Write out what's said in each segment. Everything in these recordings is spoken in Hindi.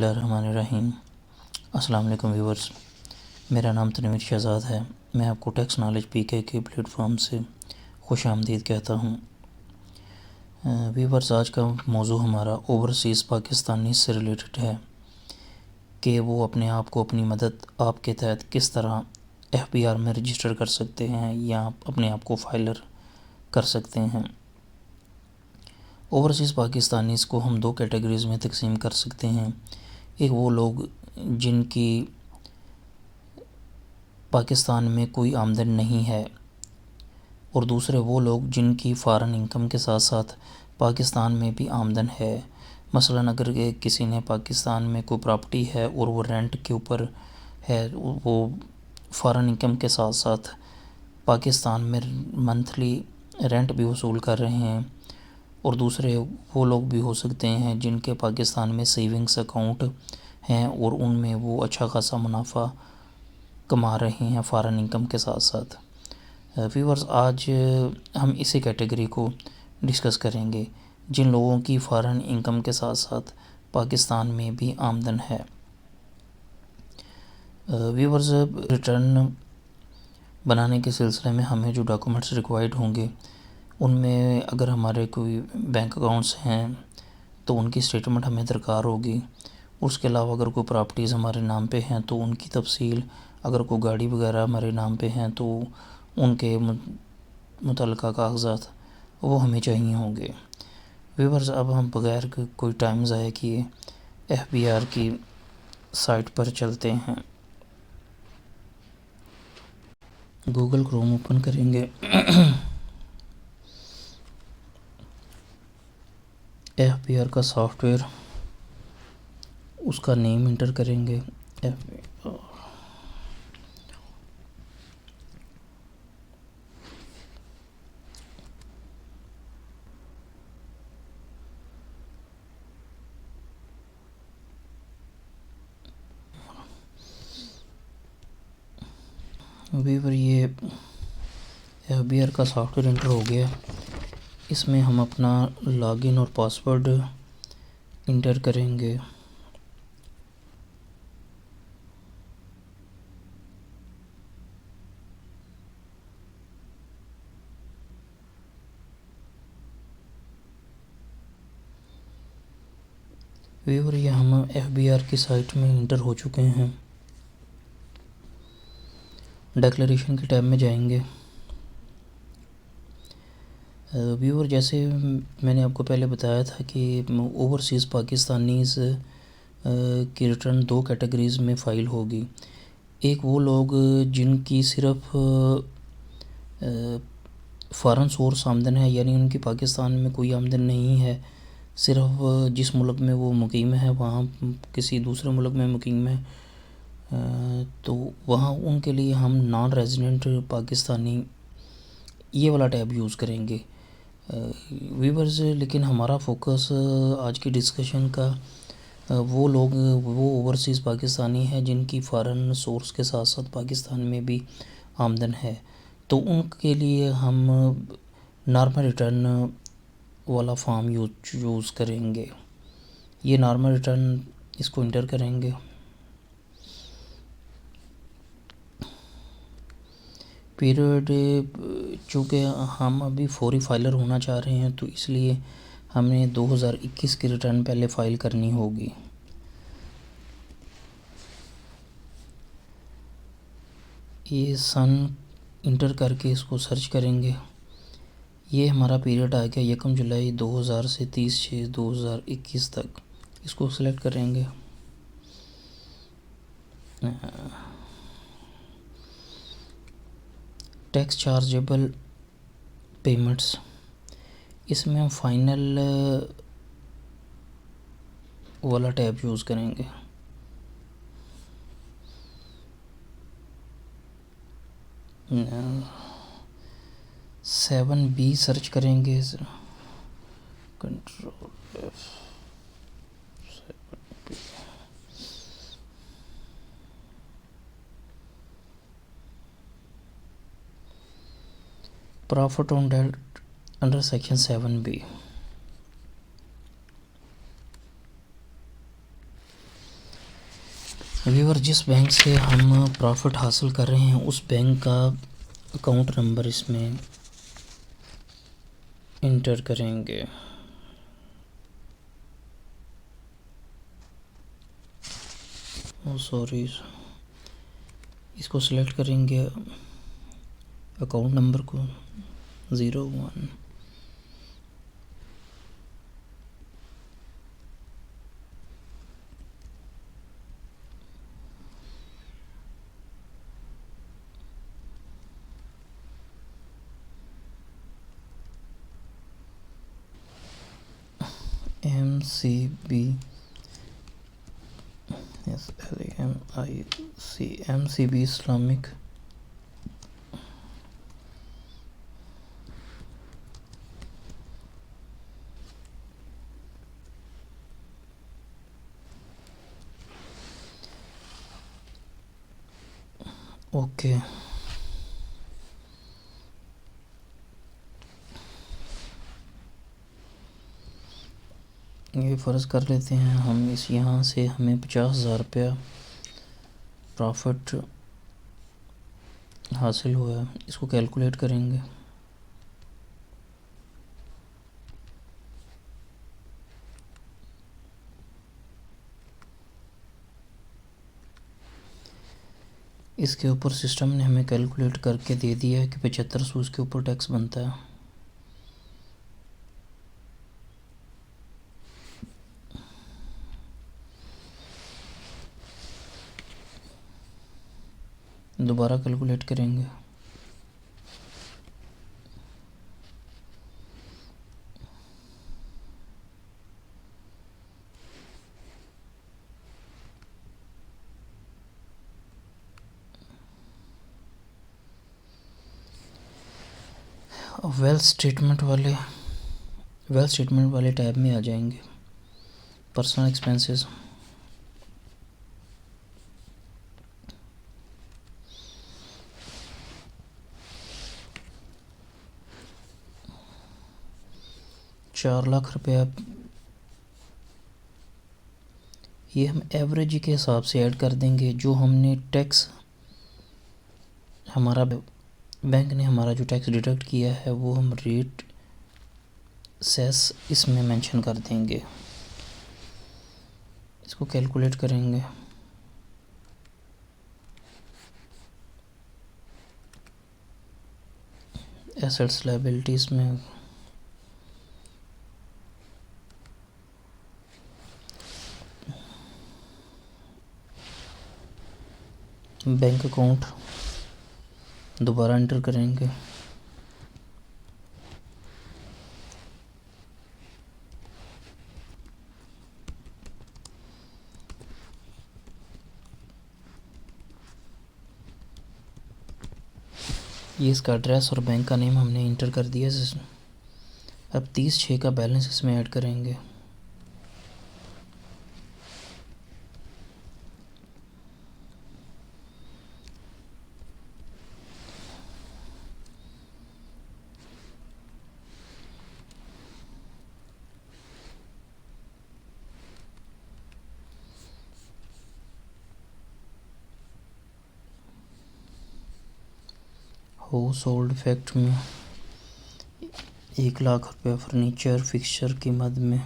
बिस्मिल्लाहिर्रहमानिर्रहीम। अस्सलाम वालेकुम व्यूवर्स, मेरा नाम तनवीर शहज़ाद है। मैं आपको टेक्स नॉलेज पीके के प्लेटफॉर्म से खुश आमदीद कहता हूँ। व्यूवर्स, आज का मौजू हमारा ओवरसीज़ पाकिस्तानी से रिलेटेड है कि वो अपने आप को अपनी मदद आपके तहत किस तरह FBR में रजिस्टर कर सकते हैं या अपने आप को फाइलर कर सकते हैं। ओवरसीज़ पाकिस्तानीज़ को हम दो कैटेगरीज़ में तकसीम कर सकते हैं। एक वो लोग जिनकी पाकिस्तान में कोई आमदन नहीं है, और दूसरे वो लोग जिनकी फ़ॉरेन इनकम के साथ साथ पाकिस्तान में भी आमदन है। मसलन अगर किसी ने पाकिस्तान में कोई प्रॉपर्टी है और वो रेंट के ऊपर है, वो फ़ॉरेन इनकम के साथ साथ पाकिस्तान में मंथली रेंट भी वसूल कर रहे हैं। और दूसरे वो लोग भी हो सकते हैं जिनके पाकिस्तान में सेविंग्स अकाउंट हैं और उनमें वो अच्छा खासा मुनाफा कमा रहे हैं फ़ॉरेन इनकम के साथ साथ। व्यूअर्स, आज हम इसी कैटेगरी को डिस्कस करेंगे जिन लोगों की फ़ॉरेन इनकम के साथ साथ पाकिस्तान में भी आमदन है। व्यूअर्स, रिटर्न बनाने के सिलसिले में हमें जो डॉक्यूमेंट्स रिक्वायर्ड होंगे उनमें अगर हमारे कोई बैंक अकाउंट्स हैं तो उनकी स्टेटमेंट हमें दरकार होगी। उसके अलावा अगर कोई प्रॉपर्टीज़ हमारे नाम पे हैं तो उनकी तफसील, अगर कोई गाड़ी वगैरह हमारे नाम पे हैं तो उनके मुतल्लिका कागज़ात वो हमें चाहिए होंगे। व्यूअर्स, अब हम बगैर कोई टाइम ज़ाया किए FBR की साइट पर चलते हैं। गूगल क्रोम ओपन करेंगे। FBR का सॉफ्टवेयर, उसका नेम इंटर करेंगे। व्यूअर, ये FBR का सॉफ्टवेयर इंटर हो गया। इसमें हम अपना लॉगिन और पासवर्ड इंटर करेंगे। व्यूअर, ये हम FBR की साइट में इंटर हो चुके हैं। डिक्लेरेशन के टैब में जाएंगे। व्यूअर, जैसे मैंने आपको पहले बताया था कि ओवरसीज़ पाकिस्तानीज़ की रिटर्न दो कैटेगरीज़ में फ़ाइल होगी। एक वो लोग जिनकी सिर्फ़ फ़ॉरेन सोर्स आमदन है, यानी उनकी पाकिस्तान में कोई आमदन नहीं है, सिर्फ जिस मुल्क में वो मुकीम है वहाँ किसी दूसरे मुल्क में मुकीम है, तो वहाँ उनके लिए हम नॉन रेजिडेंट पाकिस्तानी ये वाला टैब यूज़ करेंगे। व्यूअर्स, लेकिन हमारा फोकस आज की डिस्कशन का वो लोग, वो ओवरसीज़ पाकिस्तानी हैं जिनकी फ़ॉरेन सोर्स के साथ साथ पाकिस्तान में भी आमदन है, तो उनके लिए हम नॉर्मल रिटर्न वाला फॉर्म यूज़ करेंगे। ये नॉर्मल रिटर्न, इसको इंटर करेंगे। पीरियड, चूँकि हम अभी फौरी फाइलर होना चाह रहे हैं तो इसलिए हमें 2021 की रिटर्न पहले फ़ाइल करनी होगी। ये सन इंटर करके इसको सर्च करेंगे। ये हमारा पीरियड आ गया 1 जुलाई 2000 से 30/6/2021 तक। इसको सिलेक्ट करेंगे। टैक्स चार्जेबल पेमेंट्स, इसमें हम फाइनल वाला टैब यूज़ करेंगे। सेवन बी सर्च करेंगे। Control F, profit on date under section 7B। Viewer, जिस बैंक से हम प्रॉफिट हासिल कर रहे हैं उस बैंक का अकाउंट नंबर इसमें इंटर करेंगे। सॉरी, इसको सिलेक्ट करेंगे, अकाउंट नंबर को 01। MCB SLAMIC MCB Islamic okay. ये फ़र्ज़ कर लेते हैं हम इस यहाँ से हमें 50,000 रुपया प्रॉफिट हासिल हुआ है। इसको कैलकुलेट करेंगे। इसके ऊपर सिस्टम ने हमें कैलकुलेट करके दे दिया है कि 7500 उसके ऊपर टैक्स बनता है। दोबारा कैलकुलेट करेंगे। वेल्थ स्टेटमेंट वाले टैब में आ जाएंगे। पर्सनल एक्सपेंसेस, ₹4,00,000 ये हम एवरेज के हिसाब से ऐड कर देंगे। जो हमने टैक्स हमारा बैंक ने हमारा जो टैक्स डिडक्ट किया है वो हम रेट सेस इसमें मेंशन कर देंगे। इसको कैलकुलेट करेंगे। एसेट्स लायबिलिटीज़ में बैंक अकाउंट दोबारा एंटर करेंगे। ये इसका एड्रेस और बैंक का नेम हमने इंटर कर दिया। अब 30/6 का बैलेंस इसमें ऐड करेंगे। हाउस होल्ड इफेक्ट में 1,00,000 रुपया फर्नीचर फिक्सचर की मद में।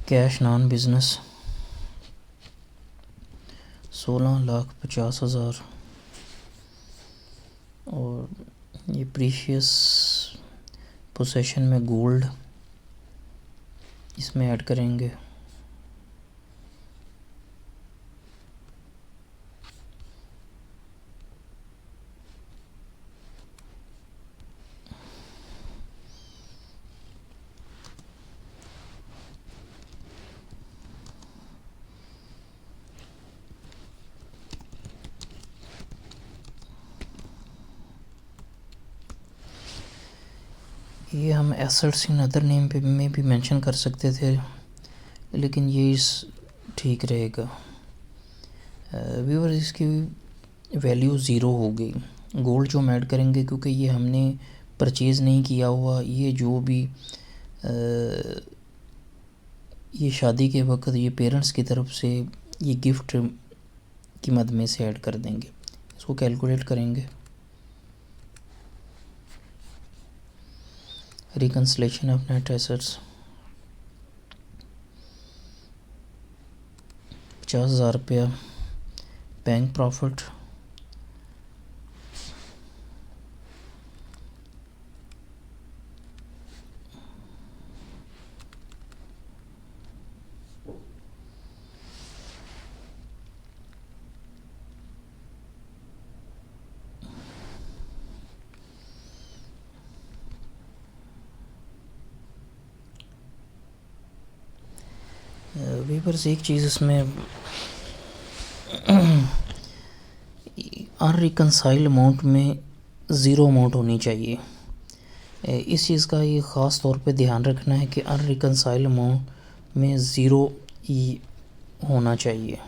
कैश नॉन बिजनेस 16,50,000 और ये प्रीशियस पोसेशन में गोल्ड इसमें ऐड करेंगे। ये हम एसेट्स इन अदर नेम पे में भी मेंशन कर सकते थे, लेकिन ये ठीक रहेगा। व्यूअर, इसकी वैल्यू ज़ीरो हो गई। गोल्ड जो हम ऐड करेंगे क्योंकि ये हमने परचेज़ नहीं किया हुआ, ये जो भी ये शादी के वक्त ये पेरेंट्स की तरफ से ये गिफ्ट की मद में से ऐड कर देंगे। इसको कैलकुलेट करेंगे। रिकन्सलेशन ऑफ नेट एसेट्स 50,000 रुपया बैंक प्रॉफिट, वीवर्स एक चीज़ इसमें अनरिकनसाइल्ड अमाउंट में ज़ीरो अमाउंट होनी चाहिए। इस चीज़ का ये ख़ास तौर पे ध्यान रखना है कि अनरिकनसाइल्ड अमाउंट में ज़ीरो ही होना चाहिए।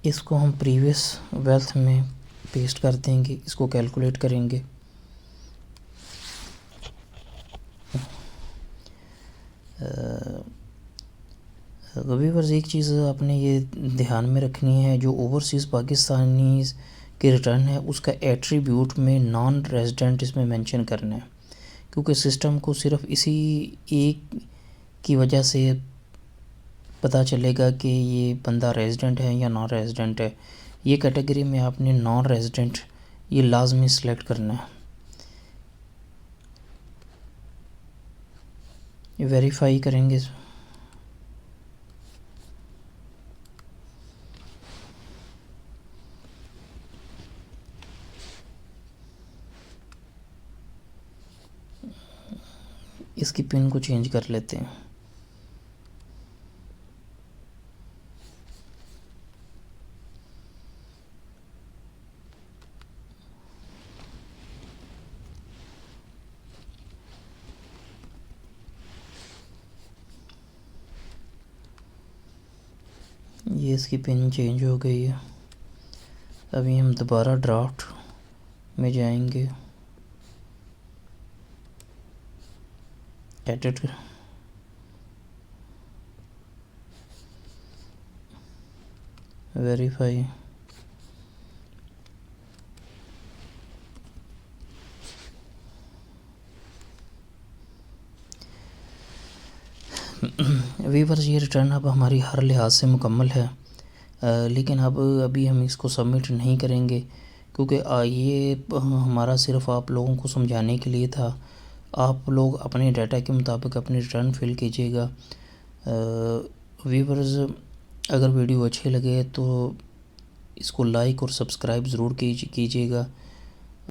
इसको हम प्रीवियस वेल्थ में पेस्ट कर देंगे, इसको कैलकुलेट करेंगे। वीवर्स एक चीज़ आपने ये ध्यान में रखनी है, जो ओवरसीज़ पाकिस्तानी के रिटर्न है उसका एट्रीब्यूट में नॉन रेजिडेंट इसमें मेंशन करना है, क्योंकि सिस्टम को सिर्फ इसी एक की वजह से पता चलेगा कि ये बंदा रेजिडेंट है या नॉन रेजिडेंट है। ये कैटेगरी में आपने नॉन रेजिडेंट ये लाजमी सिलेक्ट करना है। वेरीफाई करेंगे। इसकी पिन को चेंज कर लेते हैं। ये इसकी पिन चेंज हो गई है। अभी हम दोबारा ड्राफ्ट में जाएंगे, एडिट, वेरीफाई, वीवर्स ये रिटर्न अब हमारी हर लिहाज से मुकम्मल है, लेकिन अब अभी हम इसको सबमिट नहीं करेंगे, क्योंकि ये हमारा सिर्फ आप लोगों को समझाने के लिए था। आप लोग अपने डाटा के मुताबिक अपनी रिटर्न फिल कीजिएगा। वीवर्स अगर वीडियो अच्छे लगे तो इसको लाइक और सब्सक्राइब ज़रूर कीजिएगा,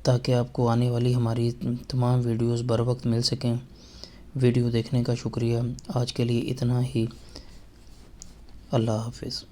ताकि आपको आने वाली हमारी तमाम वीडियोस बर वक्त मिल सकें। वीडियो देखने का शुक्रिया। आज के लिए इतना ही। अल्लाह हाफिज़।